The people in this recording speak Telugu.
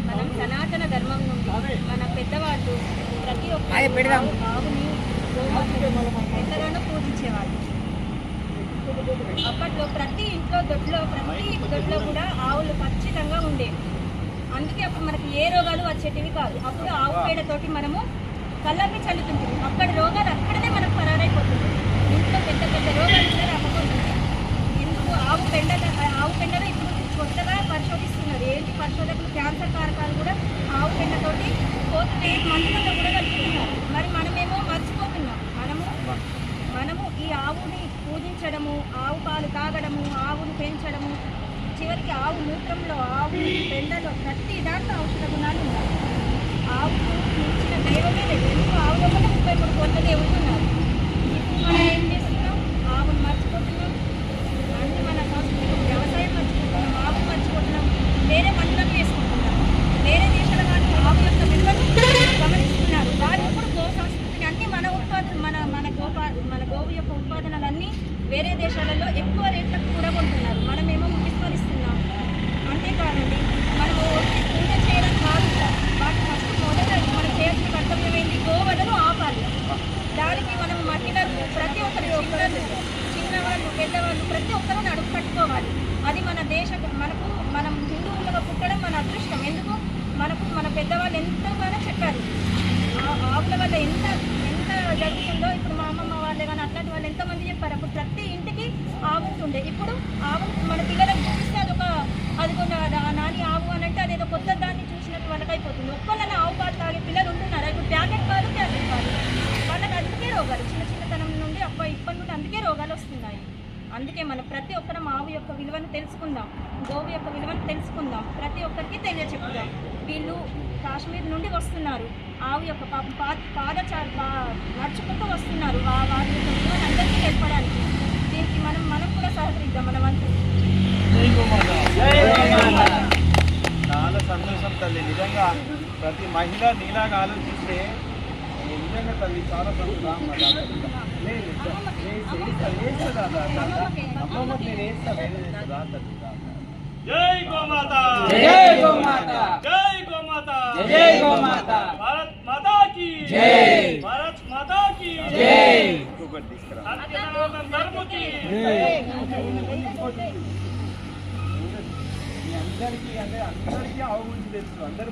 మనం సనాతన ధర్మం నుండి మన పెద్దవాళ్ళు ప్రతి ఒక్క ఆవుని ఎంతగానో పూజించేవాళ్ళు. అప్పట్లో ప్రతి దొడ్లో కూడా ఆవులు ఖచ్చితంగా ఉండేవి. అందుకే అప్పుడు మనకి ఏ రోగాలు వచ్చేటివి కాదు. అప్పుడు ఆవు పేడతోటి మనము కళ్ళని చల్లుతుంటుంది. అక్కడి రోగాలు అక్కడనే మనకు పరారైపోతుంది. ఇంట్లో పెద్ద పెద్ద రోగాలు కూడా రాకపోతుంది. ఎందుకు ఆవు పెండలో ఇప్పుడు కొత్తగా పరిశోధిస్తున్నారు. ఏంటి పరిశోధకులు క్యాన్సర్ కారకాలు కూడా ఆవు పెండతోటి పోతున్నాయి, మందులతో కూడా కలుపుతున్నారు. మరి మనమేమో మర్చిపోతున్నాం. మనము ఈ ఆవుని పూజించడము, ఆవు పాలు తాగడము, ఆవుని పెంచడము, చివరికి ఆవు మూత్రంలో, ఆవు పెండలో ప్రతి దాంట్లో ఔషధ గుణాలు ఉన్నాయి. ఆవుకు మించిన దైవమే లేదు. ఎందుకు ఆవు లోపల 33 కోట్ల దేవుళ్ళు ఉన్నారు. ఇప్పుడు మనం ఏం చేస్తున్నాం? ఆవును మర్చిపోతున్నాం. అన్ని మన సంస్కృతి వ్యవసాయం మర్చిపోతున్నాం, ఆవును మర్చిపోతున్నాం. వేరే మందులను వేసుకుంటున్నాం. వేరే దేశాల వాళ్ళు ఆవు యొక్క విలువను గమనిస్తున్నారు. వారు ఇప్పుడు గో సంస్కృతిని అన్ని మన గోవు యొక్క ఉత్పాదనలన్నీ వేరే దేశాలలో ఎక్కువ రేట్లకు కూడా కొంటున్నారు. మనమేమో విస్మరిస్తున్నాం. అంతేకాదండి, మనము పూజ చేయడం కాదు. వాటి ఫస్ట్ మొదట మనం చేయాల్సిన కర్తవ్యం ఏంటి? గోవలను ఆపాలి. దానికి మనం మహిళలు ప్రతి ఒక్కరు, చిన్నవాళ్ళు పెద్దవాళ్ళు ప్రతి ఒక్కరూ నడుపు కట్టుకోవాలి. అది మన మనం హిందువులుగా పుట్టడం మన అదృష్టం. ఎందుకు? మన పెద్దవాళ్ళు ఎంతగానో చెప్పారు. ఆవుల వల్ల ఎంత జరుగుతుందో. ఇప్పుడు మా అమ్మమ్మ వాళ్ళే కానీ అట్లాంటి వాళ్ళు ఎంతమంది చెప్పారు. అప్పుడు ప్రతి ఇంటికి ఆవు ఉంటుండే. ఇప్పుడు ఆవు మన పిల్లలకు చూపిస్తే అదిగో నాని ఆవు అని అంటే అదేదో కొత్త దాన్ని చూసినట్టు వాళ్ళకి అయిపోతుంది. ఒక్కళ్ళని ఆవు పాలు తాగే పిల్లలు ఉంటున్నారు. ఇప్పుడు ప్యాకెట్ పాలు వాళ్ళకి అందుకే రోగాలు చిన్నతనం నుండి ఇప్పటి నుండి అందుకే రోగాలు వస్తున్నాయి. అందుకే మనం ప్రతి ఒక్కరం ఆవు యొక్క విలువను తెలుసుకుందాం, గోవు యొక్క విలువను తెలుసుకుందాం, ప్రతి ఒక్కరికి తెలియచెప్పుదాం. వీళ్ళు కాశ్మీర్ నుండి వస్తున్నారు. ఆవు యొక్క పాదచారు నడుచుకుంటూ వస్తున్నారు. వారి యొక్క విలువను అందరికీ తెలపడానికి. దీనికి మనం కూడా సహకరిద్దాం. మన వంతు. చాలా సంతోషం తల్లి. నిజంగా ప్రతి మహిళ నీలాగా ఆలోచిస్తే నిజంగా తల్లి చాలా సంతోషం. జై గోమాత, జై గోమాత, జై గోమాత, జై గోమాత, భారత్ మాతా కీ జై, భారత్ మాతా కీ జై, సత్యనారాయణ ధర్మ కీ అందరికీ ఆవు గురించి తెలుసు. అందరూ